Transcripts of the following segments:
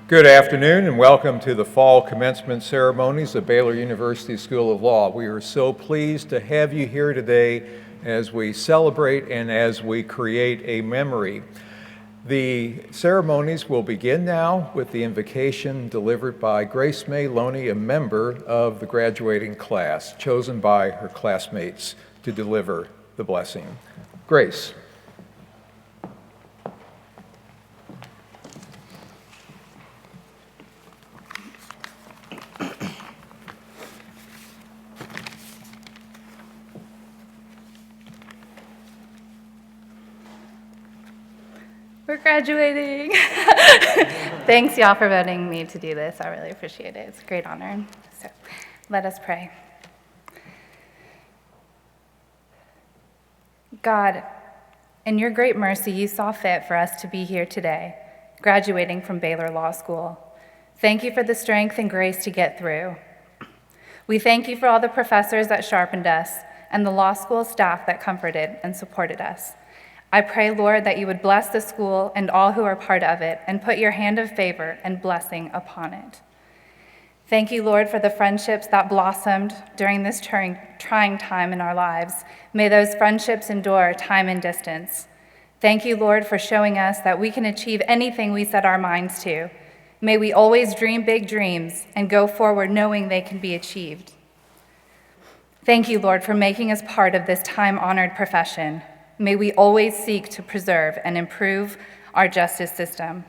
Good afternoon and welcome to the fall commencement ceremonies of Baylor University School of Law. We are so pleased to have you here today as we celebrate and as we create a memory. The ceremonies will begin now with the invocation delivered by Grace May Loney, a member of the graduating class, chosen by her classmates to deliver the blessing. Grace. We're graduating. Thanks, y'all, for voting me to do this. I really appreciate it. It's a great honor. So let us pray. God, in your great mercy, you saw fit for us to be here today, graduating from Baylor Law School. Thank you for the strength and grace to get through. We thank you for all the professors that sharpened us and the law school staff that comforted and supported us. I pray, Lord, that you would bless the school and all who are part of it and put your hand of favor and blessing upon it. Thank you, Lord, for the friendships that blossomed during this trying time in our lives. May those friendships endure time and distance. Thank you, Lord, for showing us that we can achieve anything we set our minds to. May we always dream big dreams and go forward knowing they can be achieved. Thank you, Lord, for making us part of this time-honored profession. May we always seek to preserve and improve our justice system.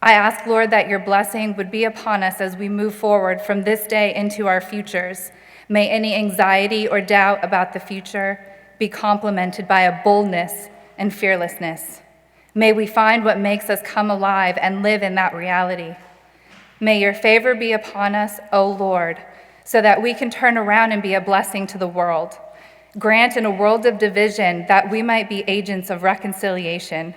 I ask, Lord, that your blessing would be upon us as we move forward from this day into our futures. May any anxiety or doubt about the future be complemented by a boldness and fearlessness. May we find what makes us come alive and live in that reality. May your favor be upon us, O Lord, so that we can turn around and be a blessing to the world. Grant in a world of division that we might be agents of reconciliation.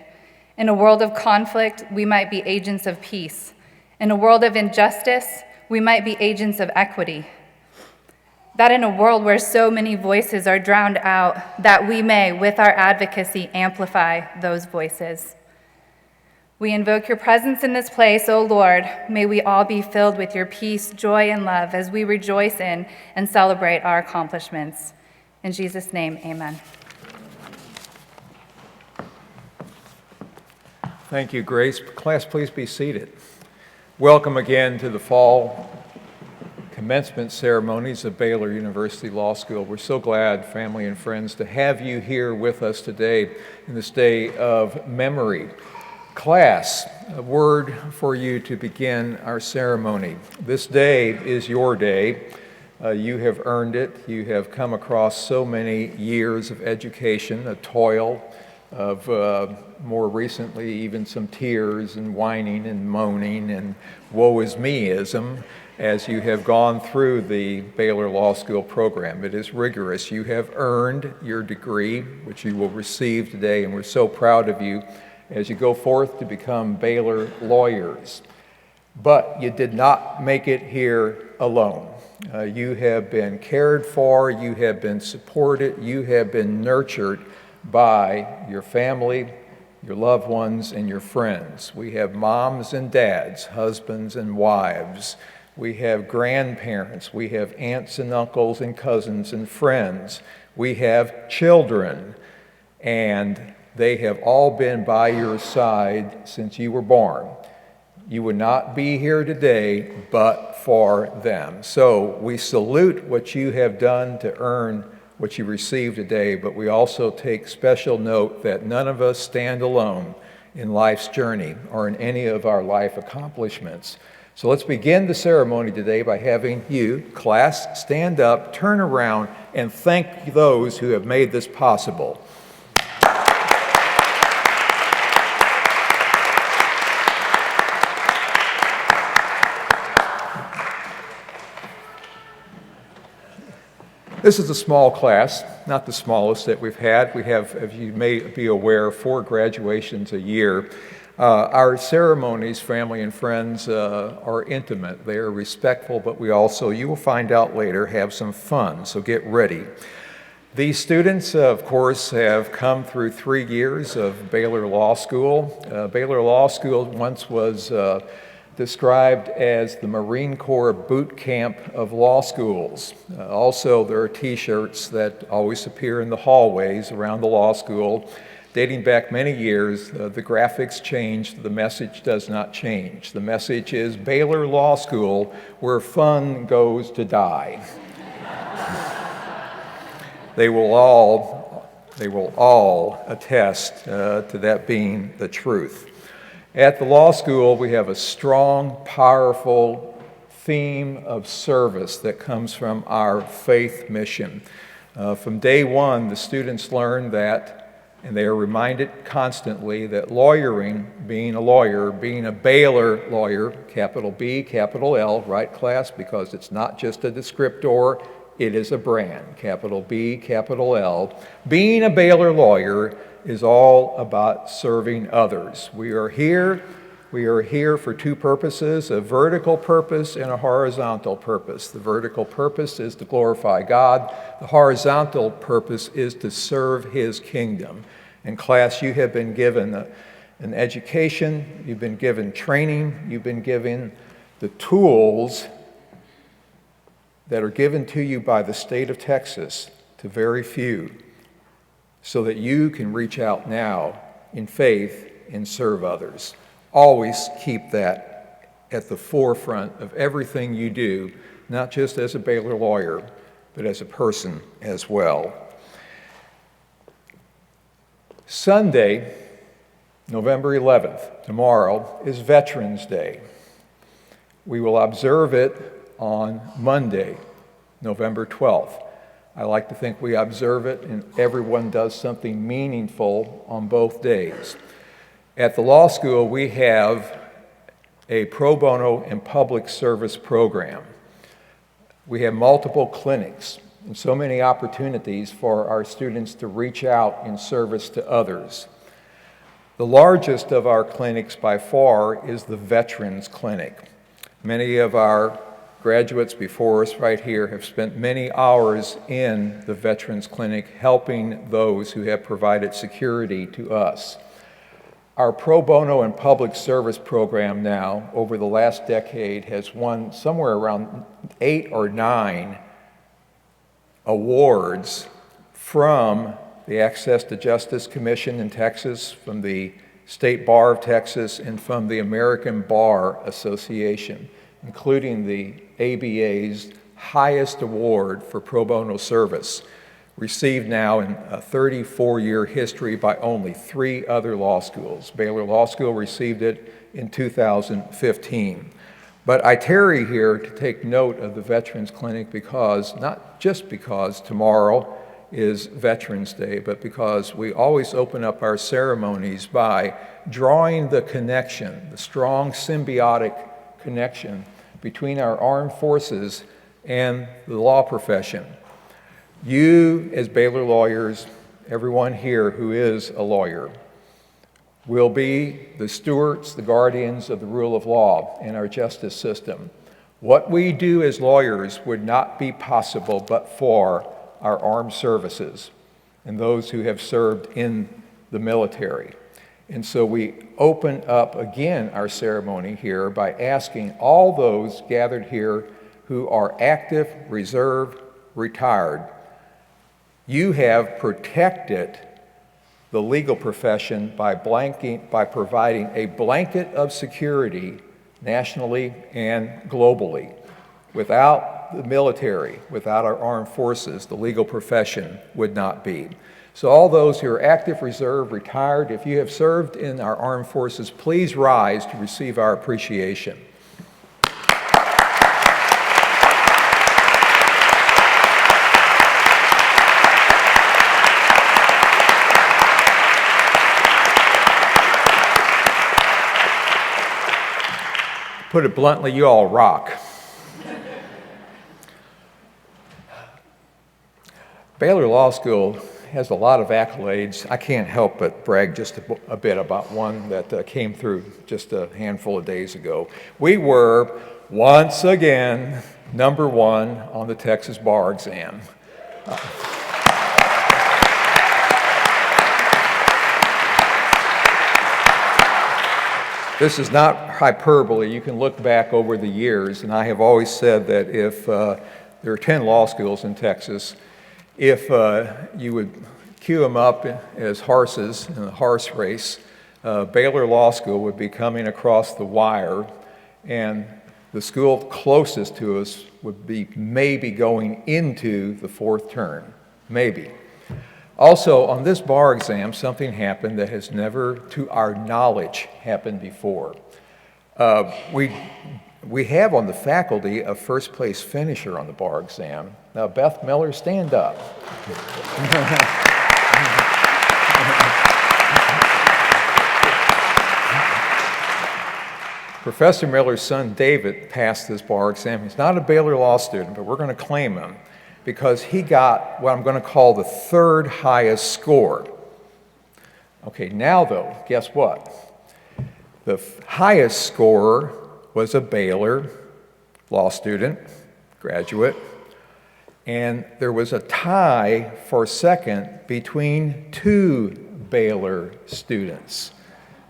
In a world of conflict, we might be agents of peace. In a world of injustice, we might be agents of equity. That in a world where so many voices are drowned out, that we may, with our advocacy, amplify those voices. We invoke your presence in this place, O Lord. May we all be filled with your peace, joy, and love as we rejoice in and celebrate our accomplishments. In Jesus' name, amen. Thank you, Grace. Class, please be seated. Welcome again to the fall commencement ceremonies of Baylor University Law School. We're so glad, family and friends, to have you here with us today in this day of memory. Class, a word for you to begin our ceremony. This day is your day. You have earned it. You have come across so many years of education, a toil, of more recently even some tears and whining and moaning and woe is me-ism as you have gone through the Baylor Law School program. It is rigorous. You have earned your degree, which you will receive today, and we're so proud of you as you go forth to become Baylor lawyers. But you did not make it here alone. You have been cared for, you have been supported, you have been nurtured by your family, your loved ones, and your friends. We have moms and dads, husbands and wives. We have grandparents. We have aunts and uncles and cousins and friends. We have children, and they have all been by your side since you were born. You would not be here today but for them. So we salute what you have done to earn what you received today, but we also take special note that none of us stand alone in life's journey or in any of our life accomplishments. So let's begin the ceremony today by having you, class, stand up, turn around, and thank those who have made this possible. This is a small class, not the smallest that we've had. We have, as you may be aware, 4 graduations a year. Our ceremonies, family and friends, are intimate. They are respectful, but we also, you will find out later, have some fun, so get ready. These students, of course, have come through 3 years of Baylor Law School. Baylor Law School once was described as the Marine Corps boot camp of law schools. Also, there are t-shirts that always appear in the hallways around the law school. Dating back many years, the graphics changed, the message does not change. The message is Baylor Law School, where fun goes to die. They will all attest to that being the truth. At the law school, we have a strong, powerful theme of service that comes from our faith mission. From day one, the students learn that, and they are reminded constantly that lawyering, being a lawyer, being a Baylor lawyer, capital B, capital L, right class, because it's not just a descriptor, it is a brand, capital B, capital L. Being a Baylor lawyer is all about serving others. We are here for two purposes, a vertical purpose and a horizontal purpose. The vertical purpose is to glorify God. The horizontal purpose is to serve His kingdom. In class, you have been given an education, you've been given training, you've been given the tools that are given to you by the state of Texas to very few, so that you can reach out now in faith and serve others. Always keep that at the forefront of everything you do, not just as a Baylor lawyer, but as a person as well. Sunday, November 11th, tomorrow, is Veterans Day. We will observe it on Monday, November 12th. I like to think we observe it and everyone does something meaningful on both days. At the law school, we have a pro bono and public service program. We have multiple clinics and so many opportunities for our students to reach out in service to others. The largest of our clinics by far is the Veterans Clinic. Many of our graduates before us right here have spent many hours in the Veterans Clinic helping those who have provided security to us. Our pro bono and public service program now, over the last decade, has won somewhere around 8 or 9 awards from the Access to Justice Commission in Texas, from the State Bar of Texas, and from the American Bar Association, including the ABA's highest award for pro bono service, received now in a 34-year history by only 3 other law schools. Baylor Law School received it in 2015. But I tarry here to take note of the Veterans Clinic because, not just because tomorrow is Veterans Day, but because we always open up our ceremonies by drawing the connection, the strong symbiotic connection between our armed forces and the law profession. You, as Baylor lawyers, everyone here who is a lawyer, will be the stewards, the guardians of the rule of law in our justice system. What we do as lawyers would not be possible but for our armed services and those who have served in the military. And so we open up again our ceremony here by asking all those gathered here who are active, reserve, retired. You have protected the legal profession by providing a blanket of security nationally and globally. Without the military, without our armed forces, the legal profession would not be. So all those who are active, reserve, retired, if you have served in our armed forces, please rise to receive our appreciation. Put it bluntly, you all rock. Baylor Law School has a lot of accolades. I can't help but brag just a bit about one that came through just a handful of days ago. We were, once again, #1 on the Texas bar exam. This is not hyperbole. You can look back over the years, and I have always said that if there are 10 law schools in Texas, if you would queue them up as horses in a horse race, Baylor Law School would be coming across the wire, and the school closest to us would be maybe going into the fourth turn, maybe. Also, on this bar exam, something happened that has never, to our knowledge, happened before. We have on the faculty a first place finisher on the bar exam. Now, Beth Miller, stand up. Professor Miller's son, David, passed this bar exam. He's not a Baylor Law student, but we're going to claim him because he got what I'm going to call the third highest score. Okay, now though, guess what? The highest scorer was a Baylor Law student, graduate, and there was a tie for second between two Baylor students.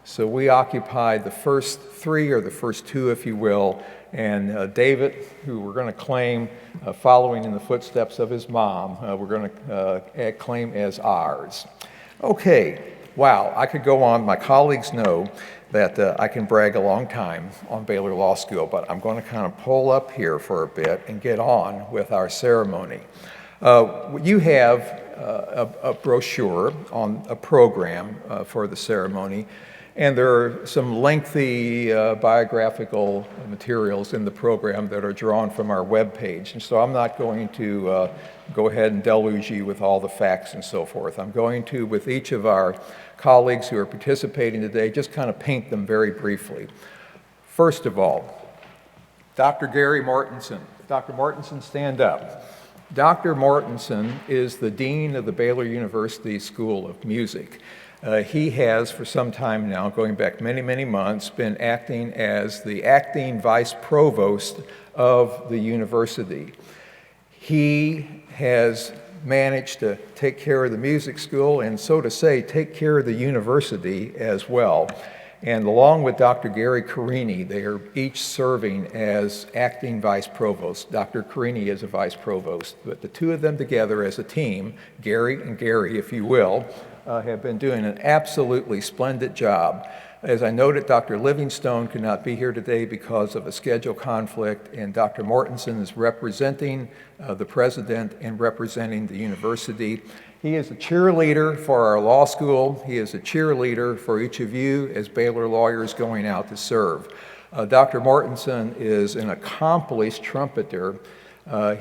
So we occupied the first three, or the first two, if you will, and David, who we're going to claim, following in the footsteps of his mom, we're going to claim as ours. Okay, wow, I could go on. My colleagues know that I can brag a long time on Baylor Law School, but I'm going to kind of pull up here for a bit and get on with our ceremony. You have a brochure on a program for the ceremony, and there are some lengthy biographical materials in the program that are drawn from our webpage. And so I'm not going to go ahead and deluge you with all the facts and so forth. I'm going to, with each of our colleagues who are participating today, just kind of paint them very briefly. First of all, Dr. Gary Mortensen. Dr. Mortensen, stand up. Dr. Mortensen is the Dean of the Baylor University School of Music. He has, for some time now, going back many, many months, been acting as the acting vice provost of the university. He has managed to take care of the music school and, so to say, take care of the university as well. And along with Dr. Gary Carini, they are each serving as acting vice provost. Dr. Carini is a vice provost, but the two of them together as a team, Gary and Gary, if you will, have been doing an absolutely splendid job. As I noted, Dr. Livingstone could not be here today because of a schedule conflict, and Dr. Mortensen is representing the president and representing the university. He is a cheerleader for our law school. He is a cheerleader for each of you as Baylor lawyers going out to serve. Dr. Mortensen is an accomplished trumpeter.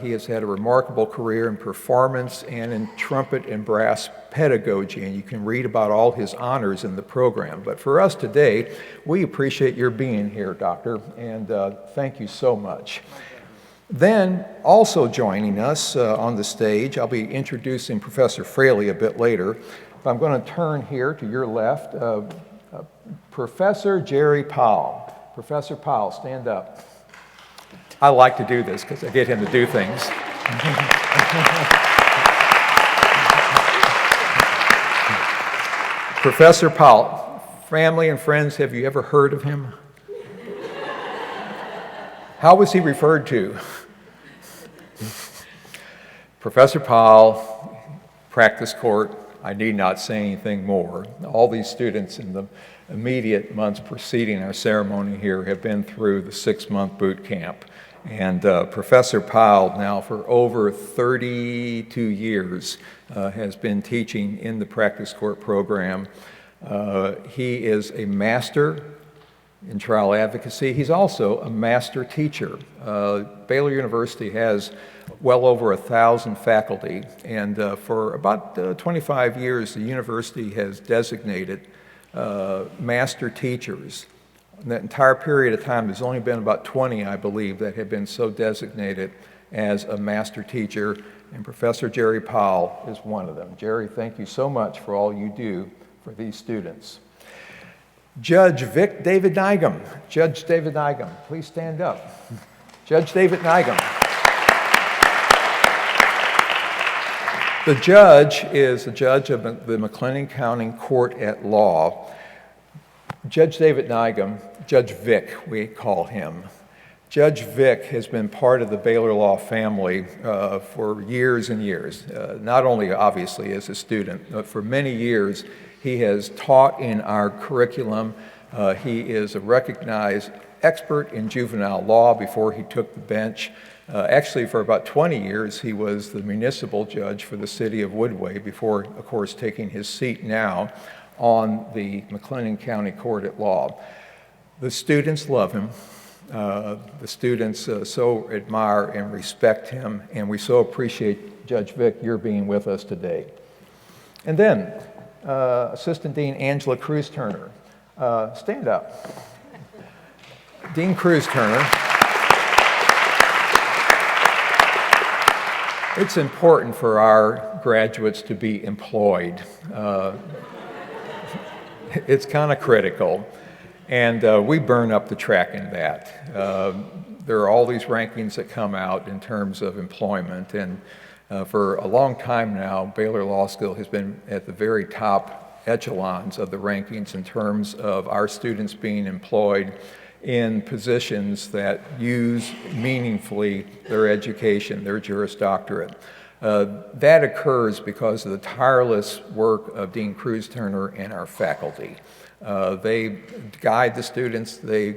He has had a remarkable career in performance and in trumpet and brass pedagogy, and you can read about all his honors in the program. But for us today, we appreciate your being here, Doctor, and thank you so much. Then, also joining us on the stage, I'll be introducing Professor Fraley a bit later, but I'm going to turn here to your left, Professor Jerry Powell. Professor Powell, stand up. I like to do this because I get him to do things. Professor Powell, family and friends, have you ever heard of him? How was he referred to? Professor Powell, practice court, I need not say anything more. All these students in the immediate months preceding our ceremony here have been through the 6-month boot camp. And Professor Powell, now for over 32 years, has been teaching in the practice court program. He is a master in trial advocacy. He's also a master teacher. Baylor University has well over 1,000 faculty, and for about 25 years, the university has designated master teachers. In that entire period of time, there's only been about 20, I believe, that have been so designated as a master teacher, and Professor Jerry Powell is one of them. Jerry, thank you so much for all you do for these students. Judge David Nygam. Judge David Nygam, please stand up. Judge David Nygam. The judge is the judge of the McLennan County Court at Law. Judge David Nygam, Judge Vic, we call him. Judge Vic has been part of the Baylor Law family for years and years, not only obviously as a student, but for many years he has taught in our curriculum. He is a recognized expert in juvenile law before he took the bench. Actually, for about 20 years, he was the municipal judge for the city of Woodway before, of course, taking his seat now on the McLennan County Court at Law. The students love him. The students so admire and respect him, and we so appreciate, Judge Vic, your being with us today. And then, Assistant Dean Angela Cruz-Turner. Stand up. Dean Cruz-Turner. It's important for our graduates to be employed. It's kind of critical, and we burn up the track in that. There are all these rankings that come out in terms of employment, and for a long time now, Baylor Law School has been at the very top echelons of the rankings in terms of our students being employed in positions that use meaningfully their education, their Juris Doctorate. That occurs because of the tireless work of Dean Cruz-Turner and our faculty. They guide the students, they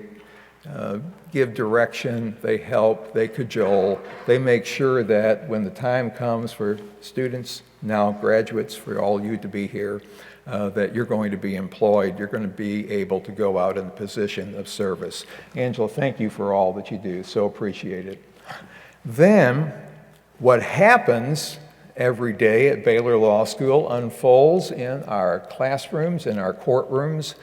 give direction, they help, they cajole, they make sure that when the time comes for students, now graduates, for all you to be here, that you're going to be employed, you're going to be able to go out in the position of service. Angela, thank you for all that you do, so appreciate it. Then, what happens every day at Baylor Law School unfolds in our classrooms, in our courtrooms,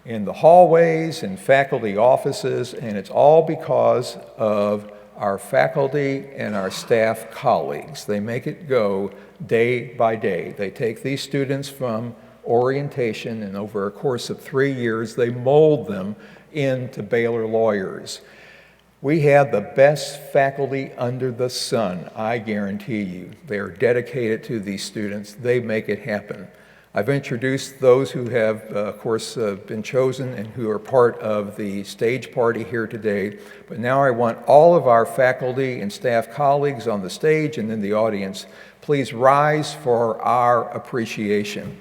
in the hallways, in faculty offices, and it's all because of our faculty and our staff colleagues. They make it go day by day. They take these students from orientation, and over a course of 3 years, they mold them into Baylor lawyers. We have the best faculty under the sun, I guarantee you. They are dedicated to these students. They make it happen. I've introduced those who have, of course, been chosen and who are part of the stage party here today. But now I want all of our faculty and staff colleagues on the stage and in the audience, please rise for our appreciation.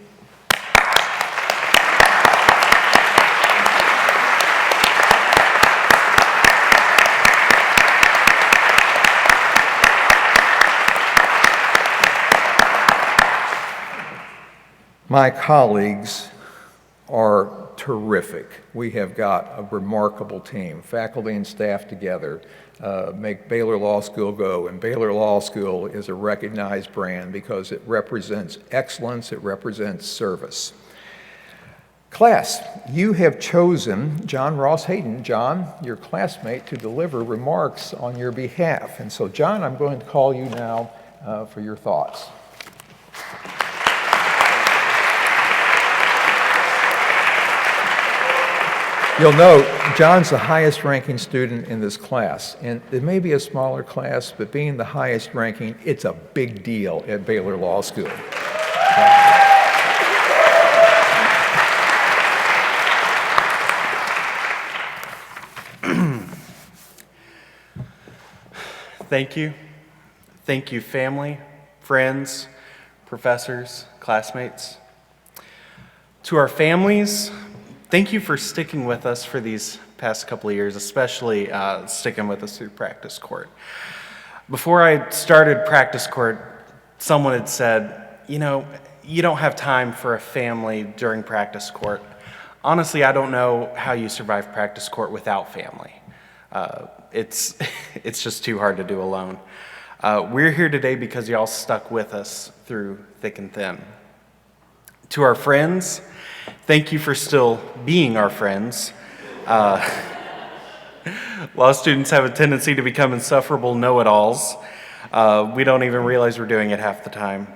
My colleagues are terrific. We have got a remarkable team. Faculty and staff together make Baylor Law School go, and Baylor Law School is a recognized brand because it represents excellence, it represents service. Class, you have chosen John Ross Hayden, John, your classmate, to deliver remarks on your behalf. And so, John, I'm going to call you now for your thoughts. You'll note, John's the highest ranking student in this class, and it may be a smaller class, but being the highest ranking, it's a big deal at Baylor Law School. Thank you. Thank you, family, friends, professors, classmates. To our families, thank you for sticking with us for these past couple of years, especially sticking with us through practice court. Before I started practice court, someone had said, you know, you don't have time for a family during practice court. Honestly, I don't know how you survive practice court without family. It's just too hard to do alone. We're here today because y'all stuck with us through thick and thin. To our friends, thank you for still being our friends. Law students have a tendency to become insufferable know-it-alls. We don't even realize we're doing it half the time.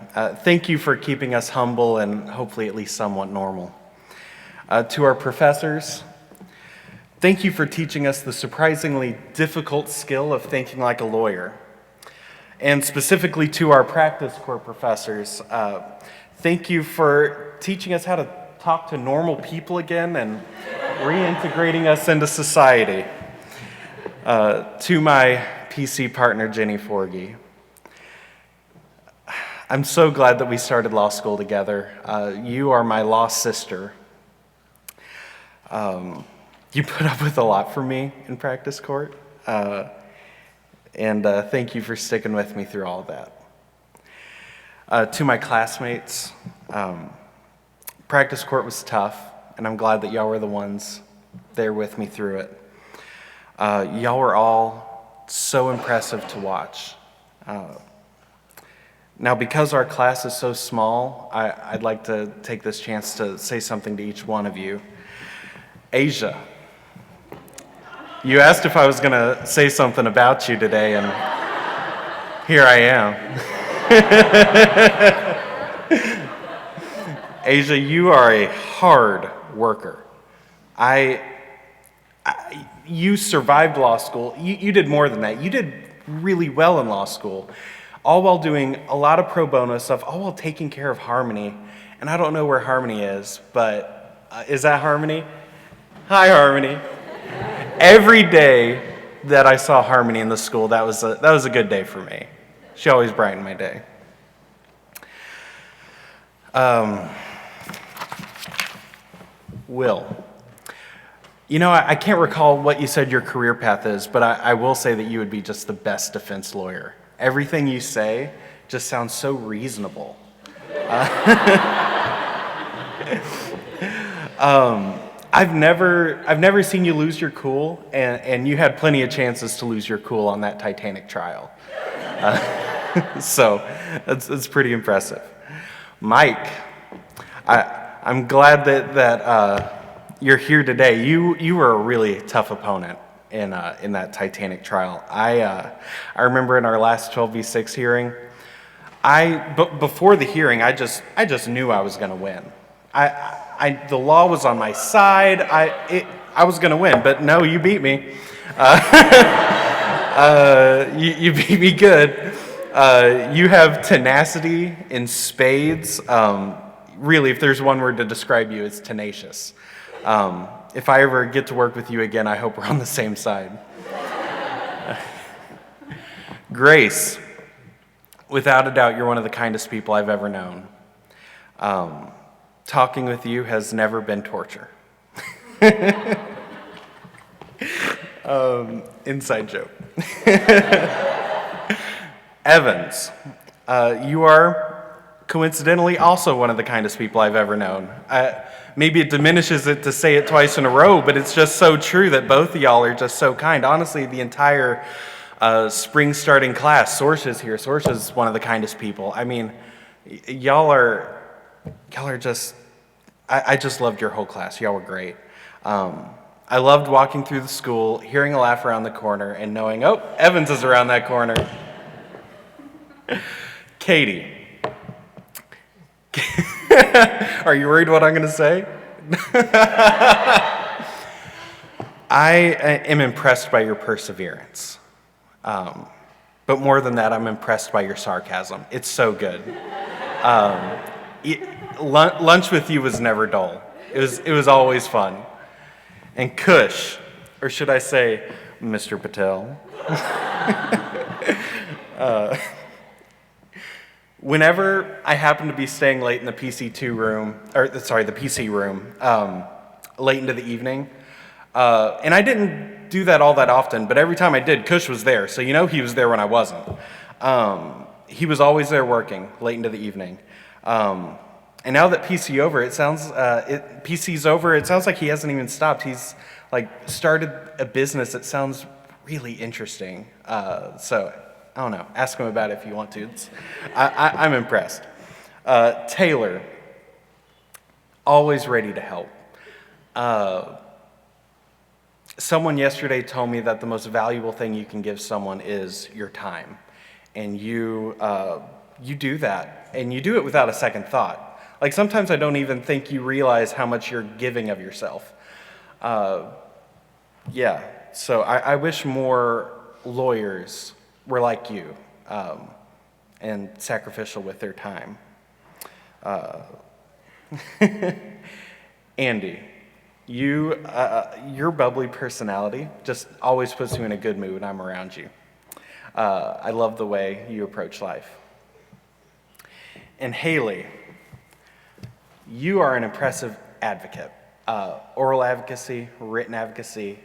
Thank you for keeping us humble and hopefully at least somewhat normal. To our professors, thank you for teaching us the surprisingly difficult skill of thinking like a lawyer. And specifically to our practice court professors, thank you for teaching us how to talk to normal people again and reintegrating us into society. To my PC partner, Jenny Forgy. I'm so glad that we started law school together. You are my law sister. You put up with a lot for me in practice court, and thank you for sticking with me through all of that. To my classmates, practice court was tough, and I'm glad that y'all were the ones there with me through it. Y'all were all so impressive to watch. Now, because our class is so small, I'd like to take this chance to say something to each one of you. Asia, you asked if I was going to say something about you today, and here I am. Asia, you are a hard worker. You survived law school. You did more than that. You did really well in law school, all while doing a lot of pro bono stuff, all while taking care of Harmony. And I don't know where Harmony is, but is that Harmony? Hi, Harmony. Every day that I saw Harmony in the school, that was a good day for me. She always brightened my day. Will. You know, I can't recall what you said your career path is, but I will say that you would be just the best defense lawyer. Everything you say just sounds so reasonable. I've never seen you lose your cool, and you had plenty of chances to lose your cool on that Titanic trial. So that's pretty impressive. Mike, I'm glad that you're here today. You were a really tough opponent in that Titanic trial. I remember in our last 12v6 hearing, before the hearing, I just knew I was going to win. The law was on my side. I was going to win, but no, you beat me. You beat me good. You have tenacity in spades. Really, if there's one word to describe you, it's tenacious. If I ever get to work with you again, I hope we're on the same side. Grace, without a doubt, you're one of the kindest people I've ever known. Talking with you has never been torture. Inside joke. Evans, you are coincidentally also one of the kindest people I've ever known. Maybe it diminishes it to say it twice in a row, but it's just so true that both of y'all are just so kind. Honestly, the entire spring starting class, Sorsha's here. Sorsha's one of the kindest people. I mean, y'all are just, I just loved your whole class. Y'all were great. I loved walking through the school, hearing a laugh around the corner, and knowing, oh, Evans is around that corner. Katie. Are you worried what I'm going to say? I am impressed by your perseverance. But more than that, I'm impressed by your sarcasm. It's so good. Lunch with you was never dull. It was always fun. And Kush, or should I say Mr. Patel, whenever I happen to be staying late in the the PC room, late into the evening, and I didn't do that all that often, but every time I did, Kush was there, so you know he was there when I wasn't. He was always there working late into the evening. And now that PC's over, it sounds like he hasn't even stopped. He's like started a business that sounds really interesting. So I don't know. Ask him about it if you want to. I'm impressed. Taylor, always ready to help. Someone yesterday told me that the most valuable thing you can give someone is your time, and you do that, and you do it without a second thought. Like sometimes I don't even think you realize how much you're giving of yourself. So I wish more lawyers were like you and sacrificial with their time. Andy, Your bubbly personality just always puts me in a good mood when I'm around you. I love the way you approach life. And Haley, you are an impressive advocate. Oral advocacy, written advocacy,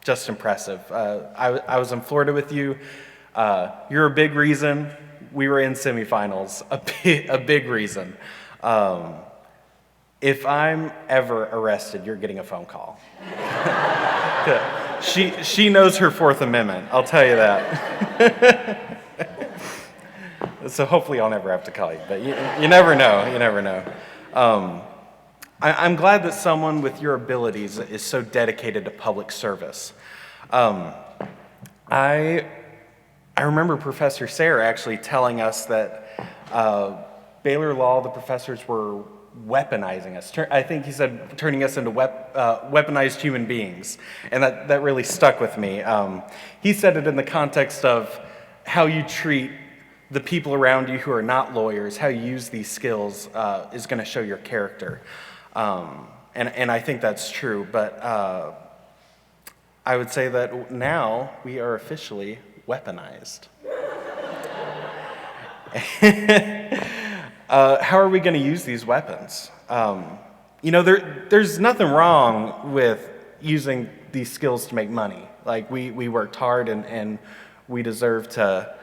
just impressive. I was in Florida with you. You're a big reason we were in semifinals, a big reason. If I'm ever arrested, you're getting a phone call. She knows her Fourth Amendment, I'll tell you that. So hopefully I'll never have to call you, but you never know, you never know. I'm glad that someone with your abilities is so dedicated to public service. I remember Professor Sayre actually telling us that Baylor Law, the professors were weaponizing us. I think he said turning us into weaponized human beings, and that really stuck with me. He said it in the context of how you treat the people around you who are not lawyers, how you use these skills is going to show your character. And I think that's true, but I would say that now we are officially weaponized. How are we going to use these weapons? There's nothing wrong with using these skills to make money. Like, we worked hard and we deserve to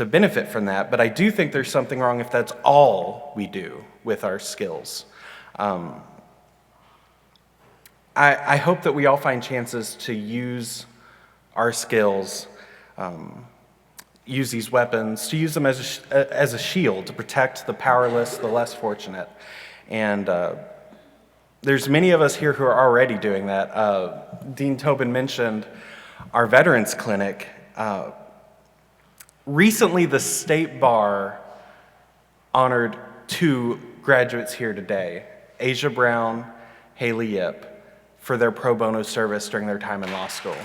benefit from that, but I do think there's something wrong if that's all we do with our skills. I hope that we all find chances to use our skills, use these weapons, to use them as a shield to protect the powerless, the less fortunate. And there's many of us here who are already doing that. Dean Tobin mentioned our Veterans Clinic. Recently, the State Bar honored 2 graduates here today, Asia Brown, Haley Yip, for their pro bono service during their time in law school.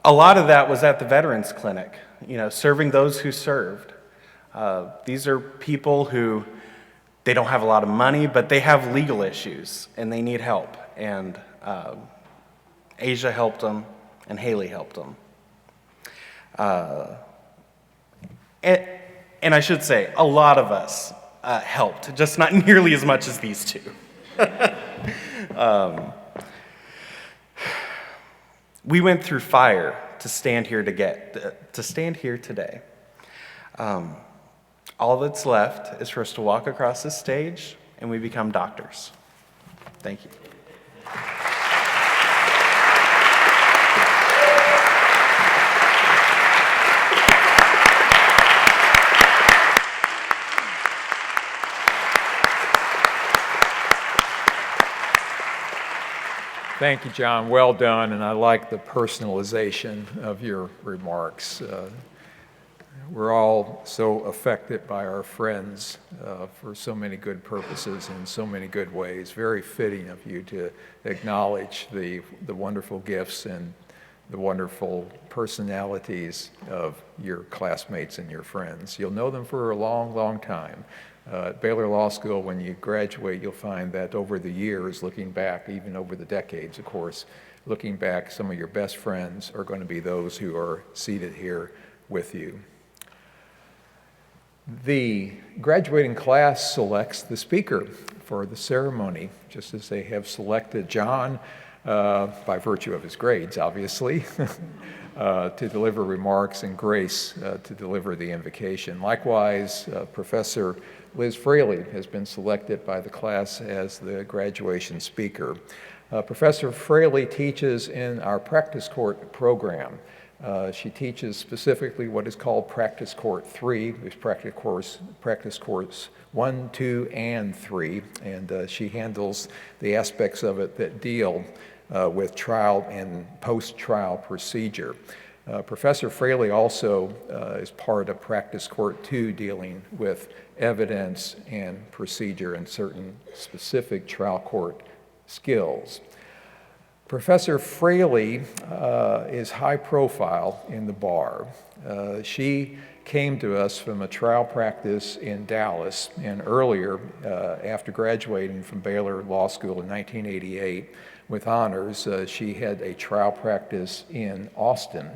A lot of that was at the Veterans Clinic, serving those who served. These are people who, they don't have a lot of money, but they have legal issues, and they need help. And Asia helped them, and Haley helped them. And I should say, a lot of us helped, just not nearly as much as these 2. We went through fire to stand here today. All that's left is for us to walk across this stage and we become doctors. Thank you. Thank you, John. Well done, and I like the personalization of your remarks. We're all so affected by our friends for so many good purposes in so many good ways. Very fitting of you to acknowledge the wonderful gifts and the wonderful personalities of your classmates and your friends. You'll know them for a long, long time. At Baylor Law School, when you graduate, you'll find that over the years, looking back, even over the decades, of course, looking back, some of your best friends are going to be those who are seated here with you. The graduating class selects the speaker for the ceremony, just as they have selected John, by virtue of his grades, obviously, to deliver remarks, and Grace to deliver the invocation. Likewise, Professor Liz Fraley has been selected by the class as the graduation speaker. Professor Fraley teaches in our practice court program. She teaches specifically what is called Practice Court 3, which is Practice Courts 1, 2, and 3, and she handles the aspects of it that deal with trial and post-trial procedure. Professor Fraley also is part of Practice Court 2, dealing with evidence and procedure and certain specific trial court skills. Professor Fraley is high profile in the bar. She came to us from a trial practice in Dallas, and earlier, after graduating from Baylor Law School in 1988 with honors, she had a trial practice in Austin.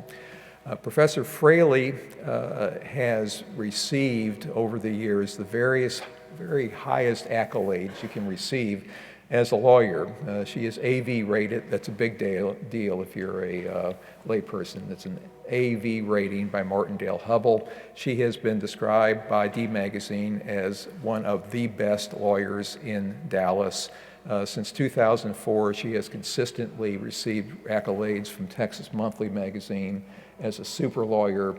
Professor Fraley has received over the years the very highest accolades you can receive as a lawyer. She is AV rated. That's a big deal if you're a layperson. That's an AV rating by Martindale Hubbell. She has been described by D Magazine as one of the best lawyers in Dallas. Since 2004, she has consistently received accolades from Texas Monthly Magazine as a super lawyer.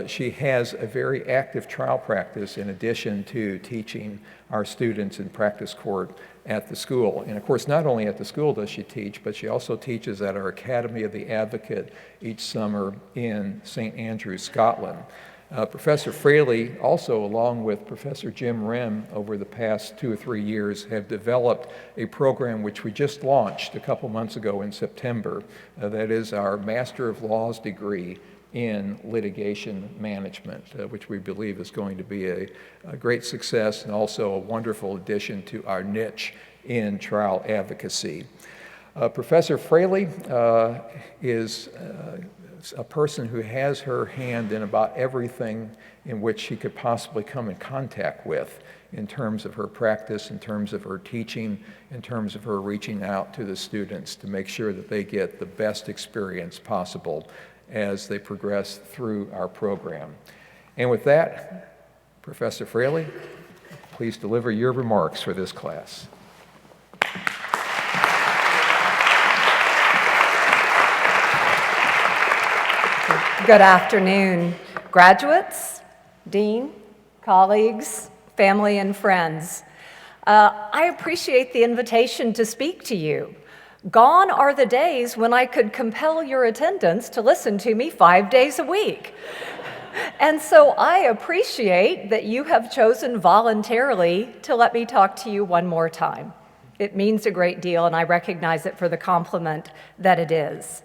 She has a very active trial practice in addition to teaching our students in practice court at the school. And of course, not only at the school does she teach, but she also teaches at our Academy of the Advocate each summer in St. Andrews, Scotland. Professor Fraley also, along with Professor Jim Rem, over the past 2 or 3 years, have developed a program which we just launched a couple months ago in September. That is our Master of Laws degree in litigation management, which we believe is going to be a great success and also a wonderful addition to our niche in trial advocacy. Professor Fraley is a person who has her hand in about everything in which she could possibly come in contact with in terms of her practice, in terms of her teaching, in terms of her reaching out to the students to make sure that they get the best experience possible as they progress through our program. And with that, Professor Fraley, please deliver your remarks for this class. Good afternoon, graduates, dean, colleagues, family, and friends. I appreciate the invitation to speak to you. Gone are the days when I could compel your attendance to listen to me 5 days a week. And so I appreciate that you have chosen voluntarily to let me talk to you one more time. It means a great deal, and I recognize it for the compliment that it is.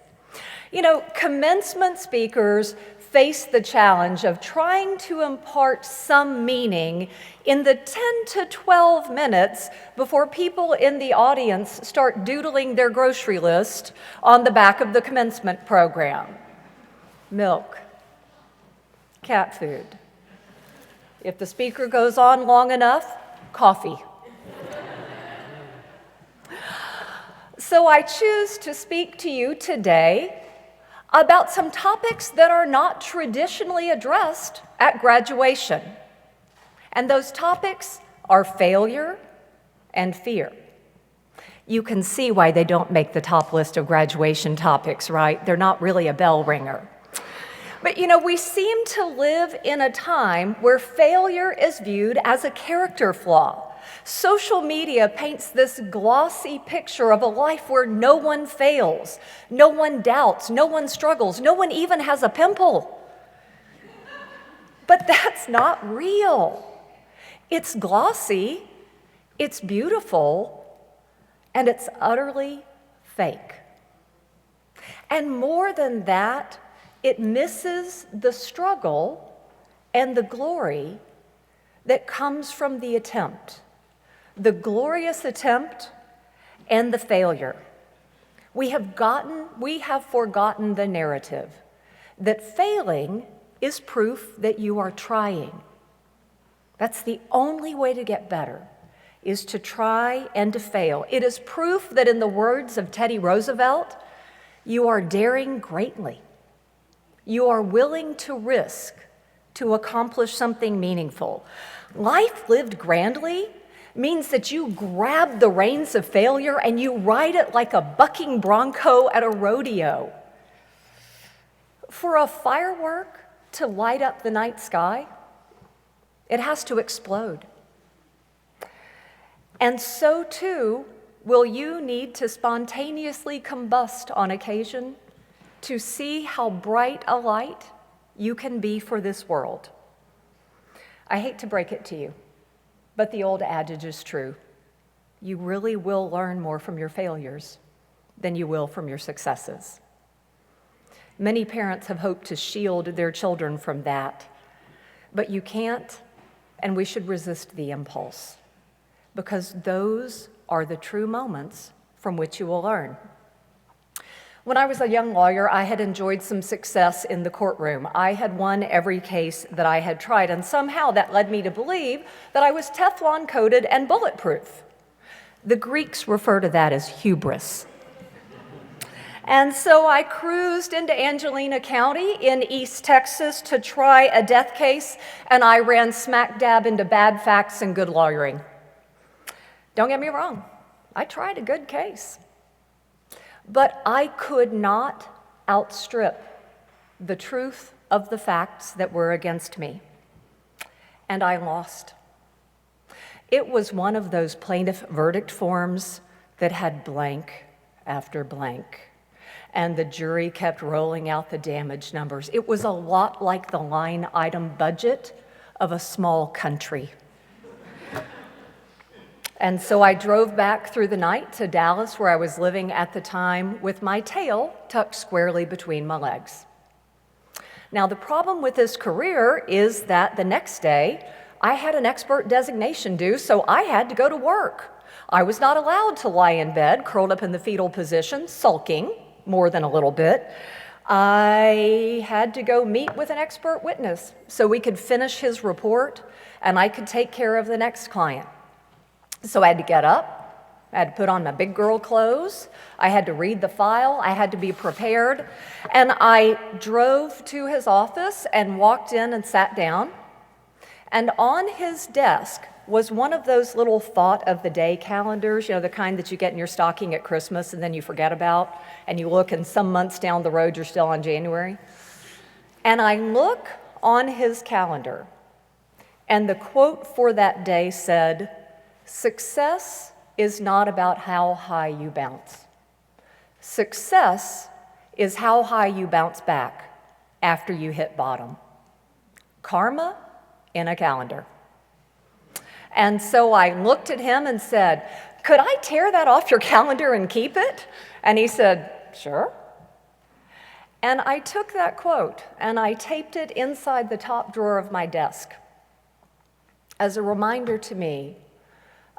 You know, commencement speakers face the challenge of trying to impart some meaning in the 10 to 12 minutes before people in the audience start doodling their grocery list on the back of the commencement program. Milk, cat food. If the speaker goes on long enough, coffee. So I choose to speak to you today about some topics that are not traditionally addressed at graduation. And those topics are failure and fear. You can see why they don't make the top list of graduation topics, right? They're not really a bell ringer. But you know, we seem to live in a time where failure is viewed as a character flaw. Social media paints this glossy picture of a life where no one fails, no one doubts, no one struggles, no one even has a pimple. But that's not real. It's glossy, it's beautiful, and it's utterly fake. And more than that, it misses the struggle and the glory that comes from the attempt. The glorious attempt and the failure. We have forgotten the narrative that failing is proof that you are trying. That's the only way to get better, is to try and to fail. It is proof that, in the words of Teddy Roosevelt, you are daring greatly. You are willing to risk to accomplish something meaningful. Life lived grandly means that you grab the reins of failure and you ride it like a bucking bronco at a rodeo. For a firework to light up the night sky, it has to explode. And so too will you need to spontaneously combust on occasion to see how bright a light you can be for this world. I hate to break it to you, but the old adage is true. You really will learn more from your failures than you will from your successes. Many parents have hoped to shield their children from that, but you can't, and we should resist the impulse, because those are the true moments from which you will learn. When I was a young lawyer, I had enjoyed some success in the courtroom. I had won every case that I had tried, and somehow that led me to believe that I was Teflon coated and bulletproof. The Greeks refer to that as hubris. And so I cruised into Angelina County in East Texas to try a death case, and I ran smack dab into bad facts and good lawyering. Don't get me wrong, I tried a good case. But I could not outstrip the truth of the facts that were against me. And I lost. It was one of those plaintiff verdict forms that had blank after blank. And the jury kept rolling out the damage numbers. It was a lot like the line item budget of a small country. And so I drove back through the night to Dallas, where I was living at the time, with my tail tucked squarely between my legs. Now, the problem with this career is that the next day, I had an expert designation due, so I had to go to work. I was not allowed to lie in bed, curled up in the fetal position, sulking more than a little bit. I had to go meet with an expert witness so we could finish his report and I could take care of the next client. So I had to get up, I had to put on my big girl clothes, I had to read the file, I had to be prepared, and I drove to his office and walked in and sat down, and on his desk was one of those little thought of the day calendars, the kind that you get in your stocking at Christmas and then you forget about, and you look and some months down the road you're still on January. And I look on his calendar, and the quote for that day said, "Success is not about how high you bounce. Success is how high you bounce back after you hit bottom." Karma in a calendar. And so I looked at him and said, "Could I tear that off your calendar and keep it?" And he said, "Sure." And I took that quote and I taped it inside the top drawer of my desk as a reminder to me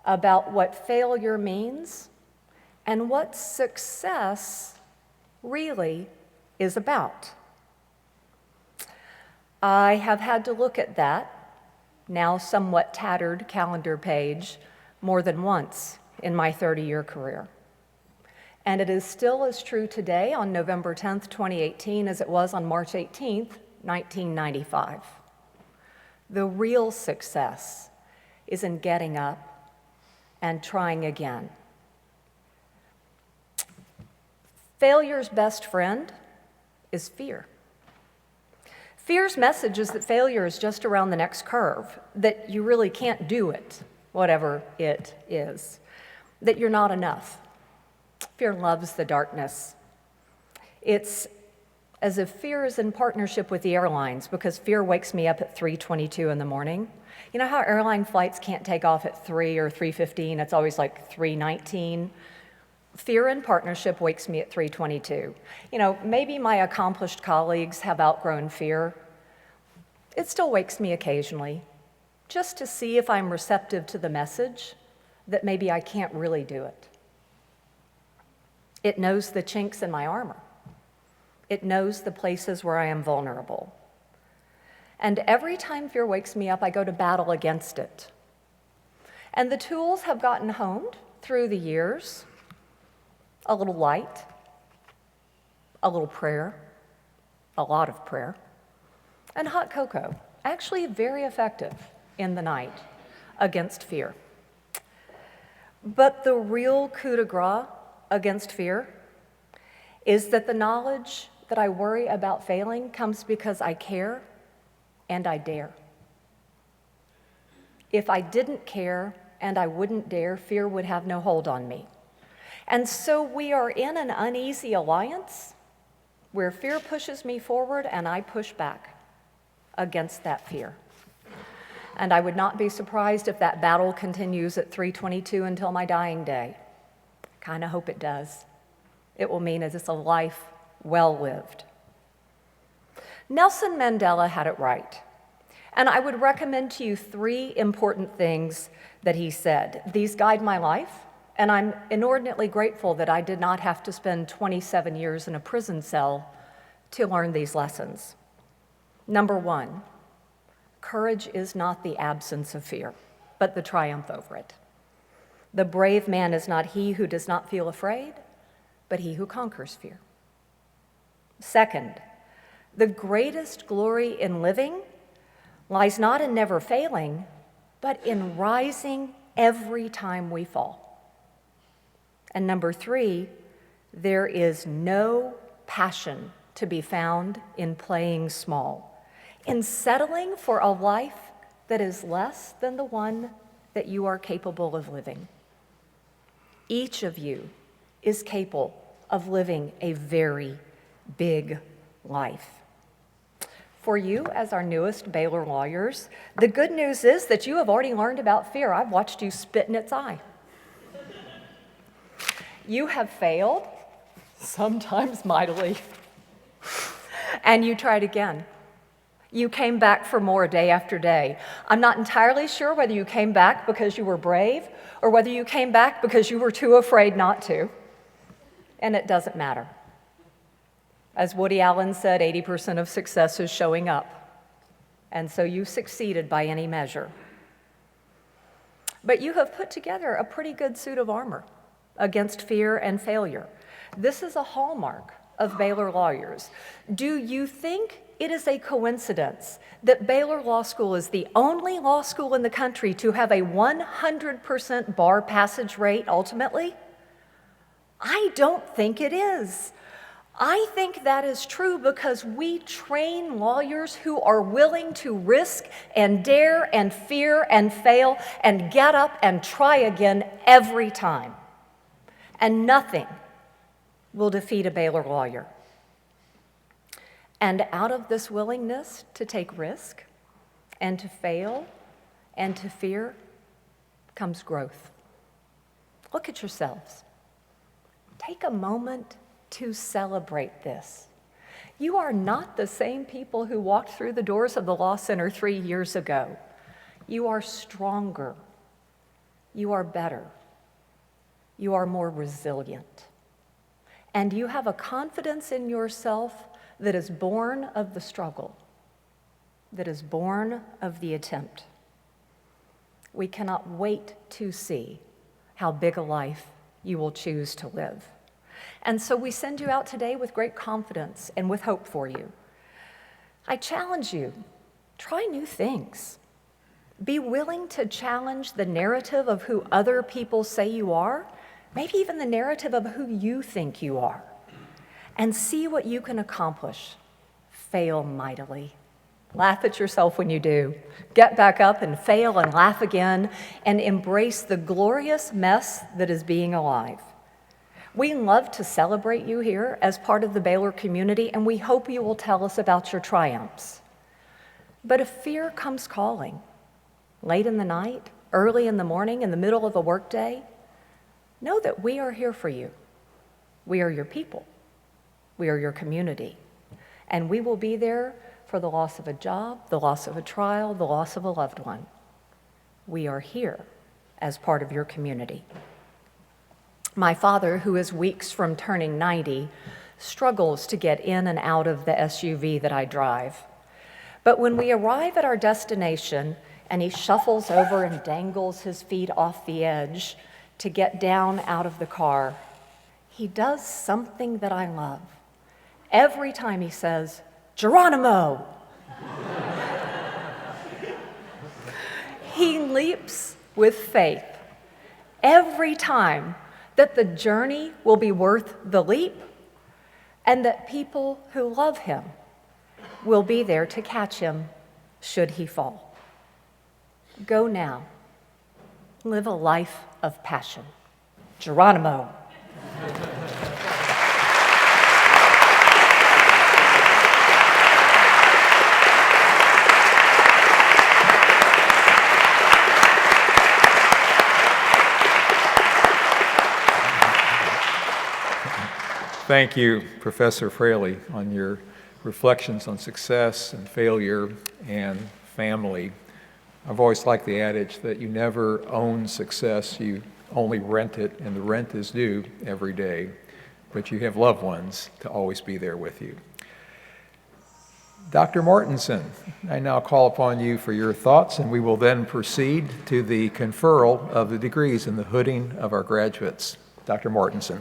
about what failure means and what success really is about. I have had to look at that, now somewhat tattered calendar page, more than once in my 30-year career. And it is still as true today on November 10th, 2018, as it was on March 18th, 1995. The real success is in getting up and trying again. Failure's best friend is fear. Fear's message is that failure is just around the next curve, that you really can't do it, whatever it is, that you're not enough. Fear loves the darkness. It's as if fear is in partnership with the airlines, because fear wakes me up at 3:22 in the morning. You know how airline flights can't take off at 3 or 3:15? It's always like 3:19. Fear in partnership wakes me at 3:22. Maybe my accomplished colleagues have outgrown fear. It still wakes me occasionally, just to see if I'm receptive to the message that maybe I can't really do it. It knows the chinks in my armor. It knows the places where I am vulnerable. And every time fear wakes me up, I go to battle against it. And the tools have gotten honed through the years. A little light, a little prayer, a lot of prayer, and hot cocoa, actually very effective in the night against fear. But the real coup de grace against fear is that the knowledge that I worry about failing comes because I care and I dare. If I didn't care and I wouldn't dare, fear would have no hold on me. And so we are in an uneasy alliance where fear pushes me forward and I push back against that fear. And I would not be surprised if that battle continues at 3:22 until my dying day. Kind of hope it does. It will mean it's a life well lived. Nelson Mandela had it right. And I would recommend to you 3 important things that he said. These guide my life, and I'm inordinately grateful that I did not have to spend 27 years in a prison cell to learn these lessons. Number 1, courage is not the absence of fear, but the triumph over it. The brave man is not he who does not feel afraid, but he who conquers fear. Second, the greatest glory in living lies not in never failing, but in rising every time we fall. And number 3, there is no passion to be found in playing small, in settling for a life that is less than the one that you are capable of living. Each of you is capable of living a very big life. For you, as our newest Baylor lawyers, the good news is that you have already learned about fear. I've watched you spit in its eye. You have failed, sometimes mightily, and you tried again. You came back for more day after day. I'm not entirely sure whether you came back because you were brave or whether you came back because you were too afraid not to, and it doesn't matter. As Woody Allen said, 80% of success is showing up. And so you succeeded by any measure. But you have put together a pretty good suit of armor against fear and failure. This is a hallmark of Baylor lawyers. Do you think it is a coincidence that Baylor Law School is the only law school in the country to have a 100% bar passage rate ultimately? I don't think it is. I think that is true because we train lawyers who are willing to risk and dare and fear and fail and get up and try again every time. And nothing will defeat a Baylor lawyer. And out of this willingness to take risk and to fail and to fear comes growth. Look at yourselves. Take a moment to celebrate this. You are not the same people who walked through the doors of the Law Center 3 years ago. You are stronger. You are better. You are more resilient. And you have a confidence in yourself that is born of the struggle, that is born of the attempt. We cannot wait to see how big a life you will choose to live. And so we send you out today with great confidence and with hope for you. I challenge you, try new things. Be willing to challenge the narrative of who other people say you are, maybe even the narrative of who you think you are, and see what you can accomplish. Fail mightily. Laugh at yourself when you do. Get back up and fail and laugh again and embrace the glorious mess that is being alive. We love to celebrate you here as part of the Baylor community, and we hope you will tell us about your triumphs. But if fear comes calling, late in the night, early in the morning, in the middle of a workday, know that we are here for you. We are your people. We are your community. And we will be there for the loss of a job, the loss of a trial, the loss of a loved one. We are here as part of your community. My father, who is weeks from turning 90, struggles to get in and out of the SUV that I drive. But when we arrive at our destination and he shuffles over and dangles his feet off the edge to get down out of the car, he does something that I love. Every time he says, "Geronimo!" He leaps with faith every time that the journey will be worth the leap and that people who love him will be there to catch him should he fall. Go now. Live a life of passion. Geronimo. thank you, Professor Fraley, on your reflections on success and failure and family. I've always liked the adage that you never own success, you only rent it, and the rent is due every day. But you have loved ones to always be there with you. Dr. Mortensen, I now call upon you for your thoughts, and we will then proceed to the conferral of the degrees and the hooding of our graduates. Dr. Mortensen.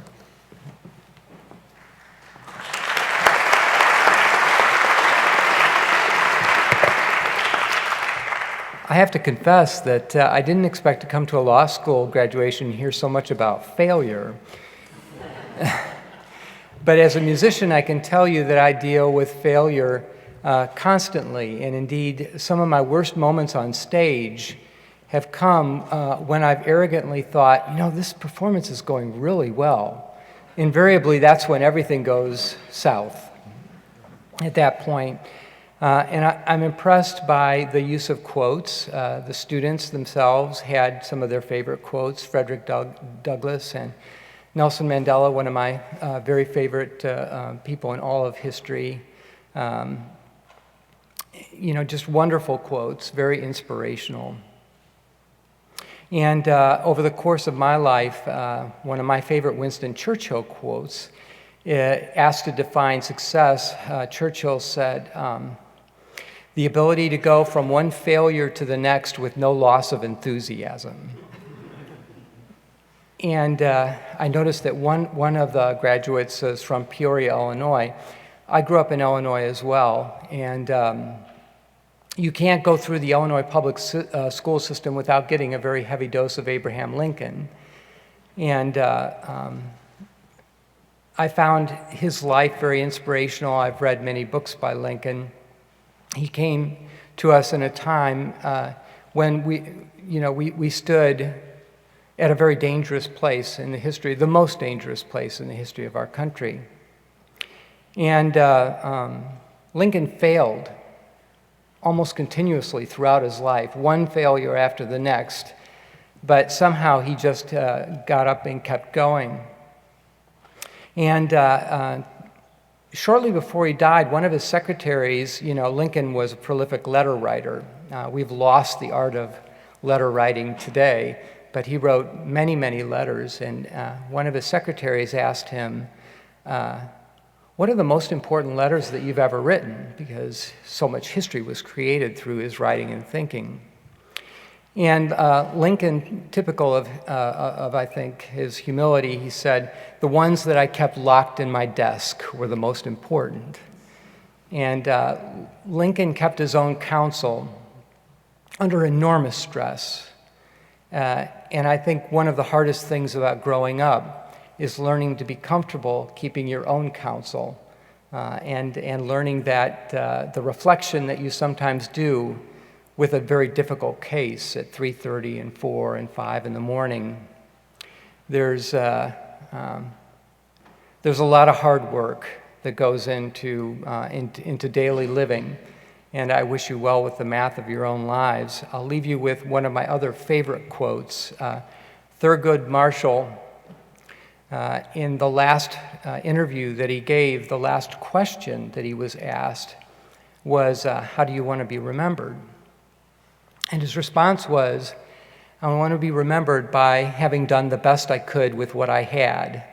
I have to confess that I didn't expect to come to a law school graduation and hear so much about failure. But as a musician, I can tell you that I deal with failure constantly, and indeed, some of my worst moments on stage have come when I've arrogantly thought, this performance is going really well. Invariably, that's when everything goes south at that point. And I'm impressed by the use of quotes. The students themselves had some of their favorite quotes, Frederick Douglass and Nelson Mandela, one of my very favorite people in all of history. Just wonderful quotes, very inspirational. And over the course of my life, one of my favorite Winston Churchill quotes, asked to define success, Churchill said, the ability to go from one failure to the next with no loss of enthusiasm. And I noticed that one of the graduates is from Peoria, Illinois. I grew up in Illinois as well, and you can't go through the Illinois public school system without getting a very heavy dose of Abraham Lincoln. And I found his life very inspirational. I've read many books by Lincoln. He came to us in a time when we stood at a very dangerous place in the history, the most dangerous place in the history of our country. And Lincoln failed almost continuously throughout his life, one failure after the next, but somehow he just got up and kept going. And shortly before he died, one of his secretaries, Lincoln was a prolific letter writer. We've lost the art of letter writing today, but he wrote many, many letters, and one of his secretaries asked him, what are the most important letters that you've ever written? Because so much history was created through his writing and thinking. And Lincoln, typical of I think, his humility, he said, the ones that I kept locked in my desk were the most important. And Lincoln kept his own counsel under enormous stress. And I think one of the hardest things about growing up is learning to be comfortable keeping your own counsel and learning that the reflection that you sometimes do with a very difficult case at 3:30 and 4 and 5 in the morning, there's a lot of hard work that goes into daily living, and I wish you well with the math of your own lives. I'll leave you with one of my other favorite quotes. Thurgood Marshall, in the last interview that he gave, the last question that he was asked was, how do you want to be remembered? And his response was, I want to be remembered by having done the best I could with what I had.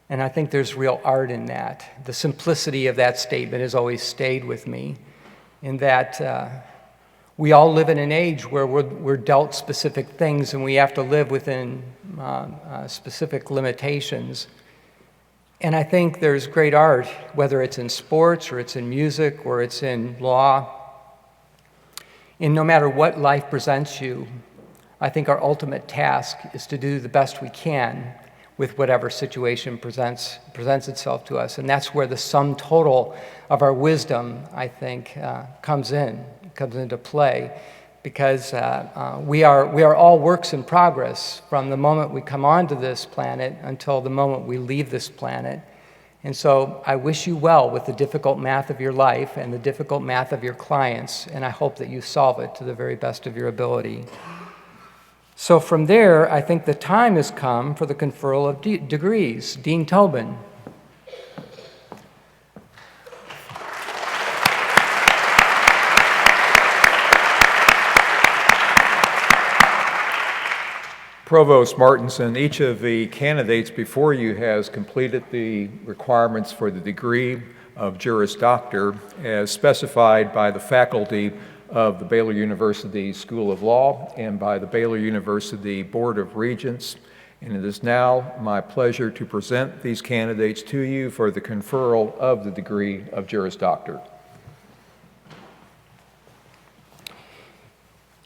And I think there's real art in that. The simplicity of that statement has always stayed with me, in that we all live in an age where we're dealt specific things and we have to live within specific limitations. And I think there's great art, whether it's in sports or it's in music or it's in law. And no matter what life presents you, I think our ultimate task is to do the best we can with whatever situation presents itself to us. And that's where the sum total of our wisdom, I think, comes into play, because we are all works in progress from the moment we come onto this planet until the moment we leave this planet. And so I wish you well with the difficult math of your life and the difficult math of your clients, and I hope that you solve it to the very best of your ability. So from there, I think the time has come for the conferral of degrees. Dean Tobin. Provost Martinson, each of the candidates before you has completed the requirements for the degree of Juris Doctor as specified by the faculty of the Baylor University School of Law and by the Baylor University Board of Regents. And it is now my pleasure to present these candidates to you for the conferral of the degree of Juris Doctor.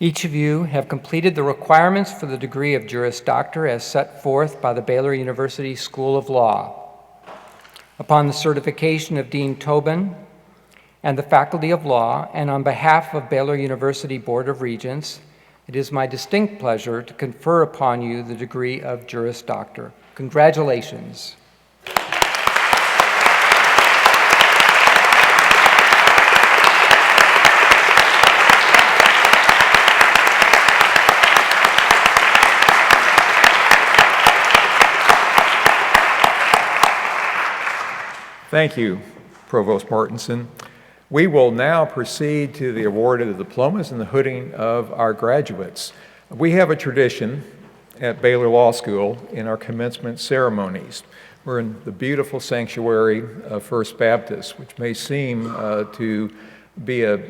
Each of you have completed the requirements for the degree of Juris Doctor as set forth by the Baylor University School of Law. Upon the certification of Dean Tobin and the Faculty of Law, and on behalf of Baylor University Board of Regents, it is my distinct pleasure to confer upon you the degree of Juris Doctor. Congratulations. Thank you, Provost Martinson. We will now proceed to the award of the diplomas and the hooding of our graduates. We have a tradition at Baylor Law School in our commencement ceremonies. We're in the beautiful sanctuary of First Baptist, which may seem to be a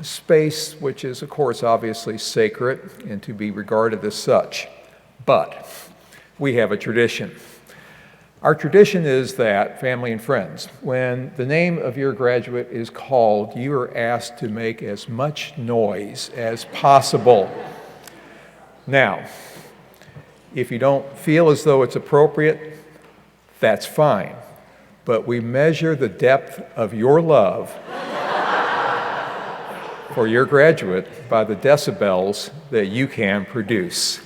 space which is, of course, obviously sacred and to be regarded as such. But we have a tradition. Our tradition is that, family and friends, when the name of your graduate is called, you are asked to make as much noise as possible. Now, if you don't feel as though it's appropriate, that's fine. But we measure the depth of your love for your graduate by the decibels that you can produce.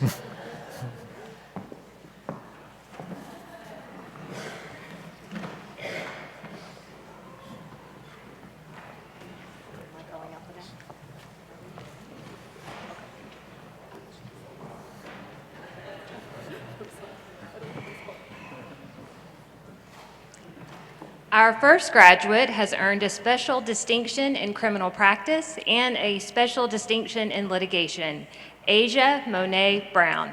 Our first graduate has earned a special distinction in criminal practice and a special distinction in litigation, Asia Monet Brown.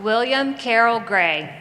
William Carroll Gray.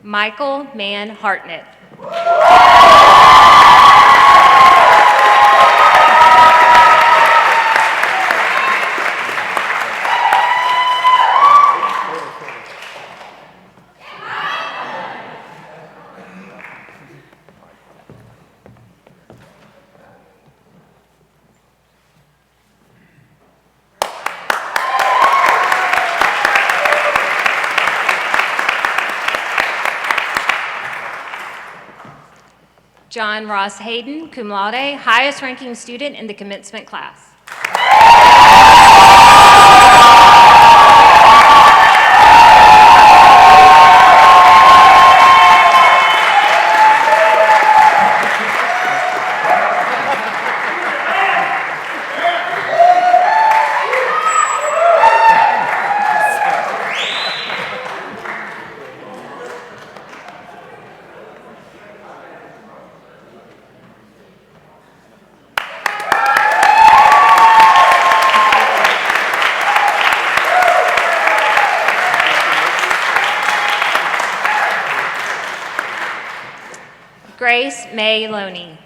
Michael Mann Hartnett. John Ross Hayden, cum laude, highest ranking student in the commencement class. Grace May Loney.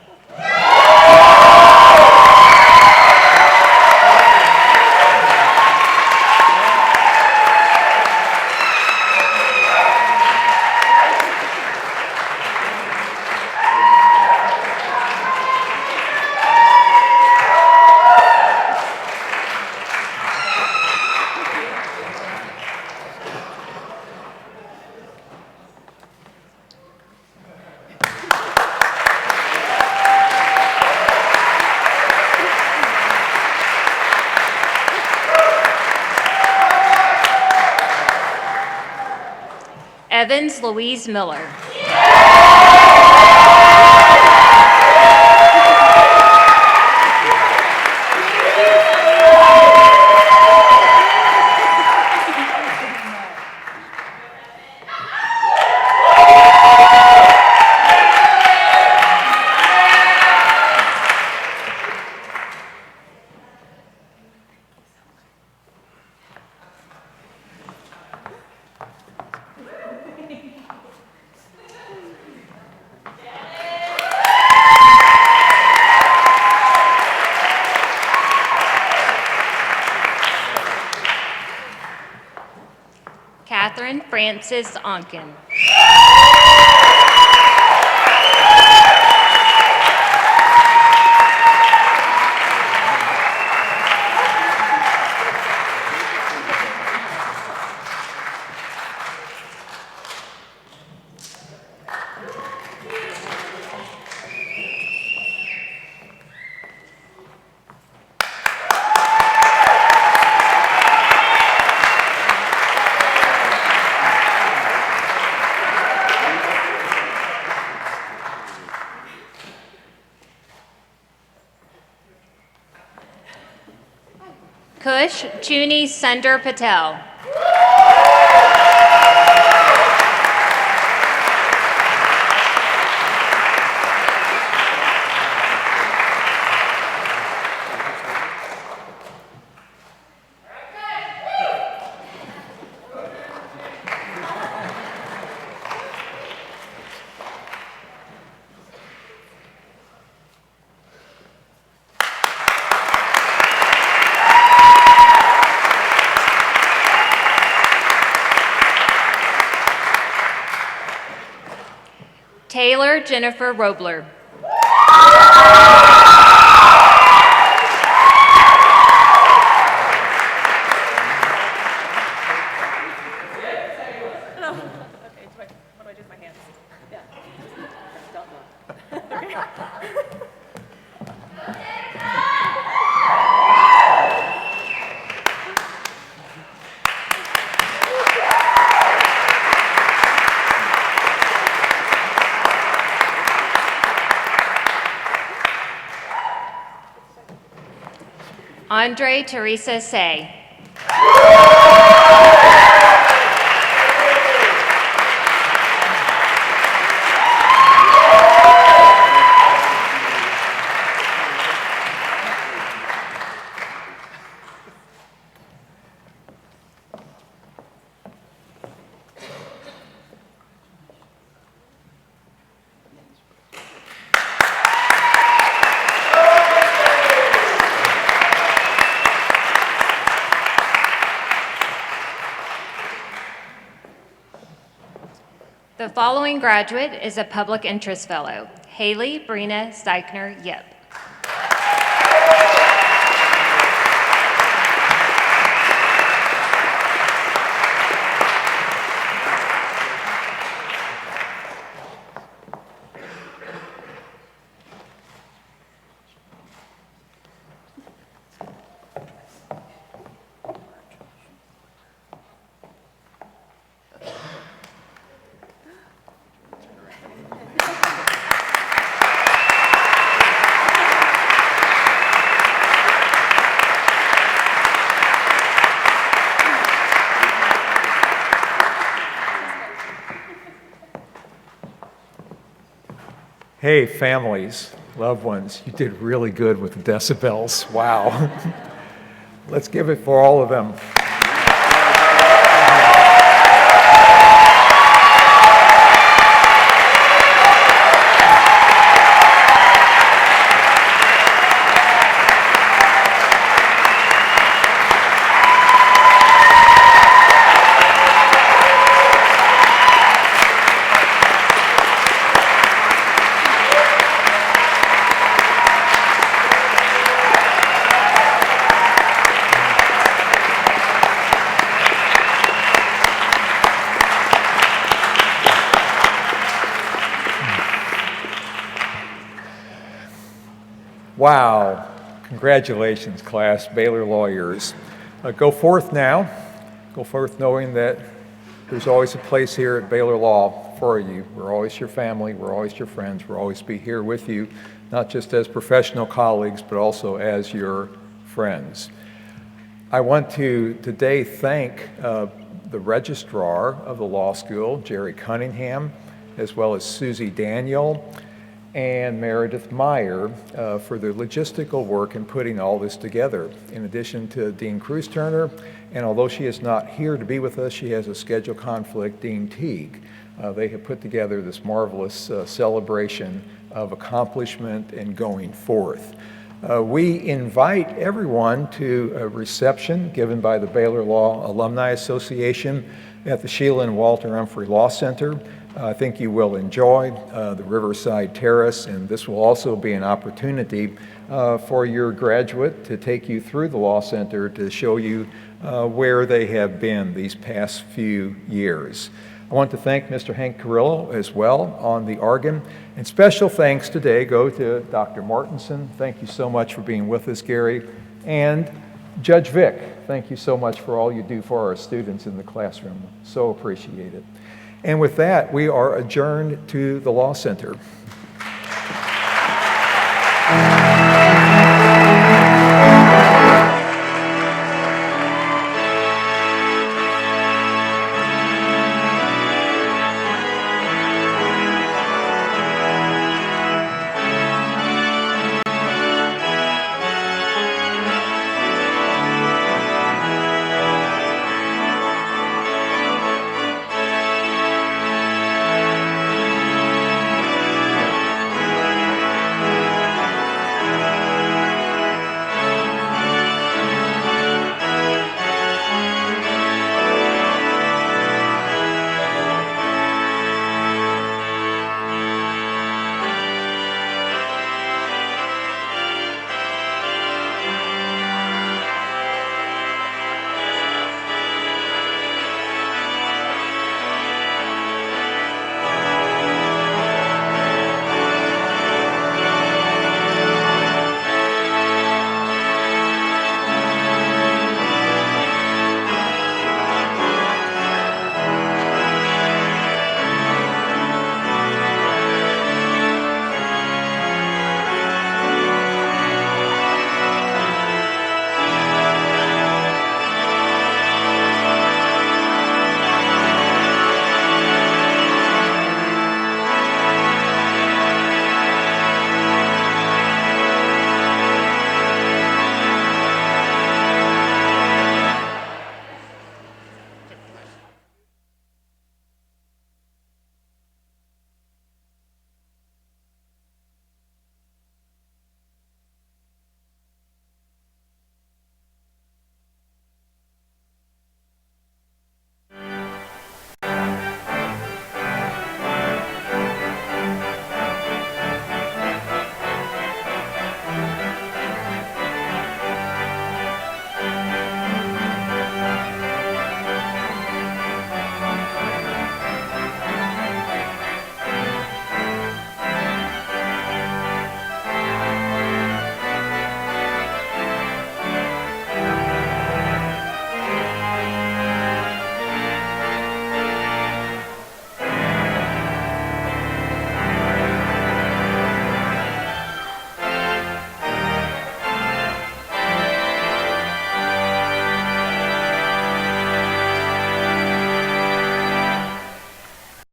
Evans Louise Miller. Catherine Frances Onken. Kush Chuni Sundar Patel. Taylor Jennifer Robler. Andre Teresa Say. The following graduate is a Public Interest Fellow, Haley Brina Steichner Yip. Hey, families, loved ones, you did really good with the decibels. Wow. Let's give it for all of them. Wow. Congratulations, class, Baylor lawyers. Go forth now. Go forth knowing that there's always a place here at Baylor Law for you. We're always your family. We're always your friends. We'll always be here with you, not just as professional colleagues, but also as your friends. I want to today thank the registrar of the law school, Jerry Cunningham, as well as Susie Daniel and Meredith Meyer for their logistical work in putting all this together. In addition to Dean Cruz Turner, and although she is not here to be with us, she has a schedule conflict, Dean Teague. They have put together this marvelous celebration of accomplishment and going forth. We invite everyone to a reception given by the Baylor Law Alumni Association at the Sheila and Walter Humphrey Law Center. I think you will enjoy the Riverside Terrace, and this will also be an opportunity for your graduate to take you through the Law Center to show you where they have been these past few years. I want to thank Mr. Hank Carrillo as well on the organ, and special thanks today go to Dr. Martinson. Thank you so much for being with us, Gary, and Judge Vick. Thank you so much for all you do for our students in the classroom. So appreciate it. And with that, we are adjourned to the Law Center.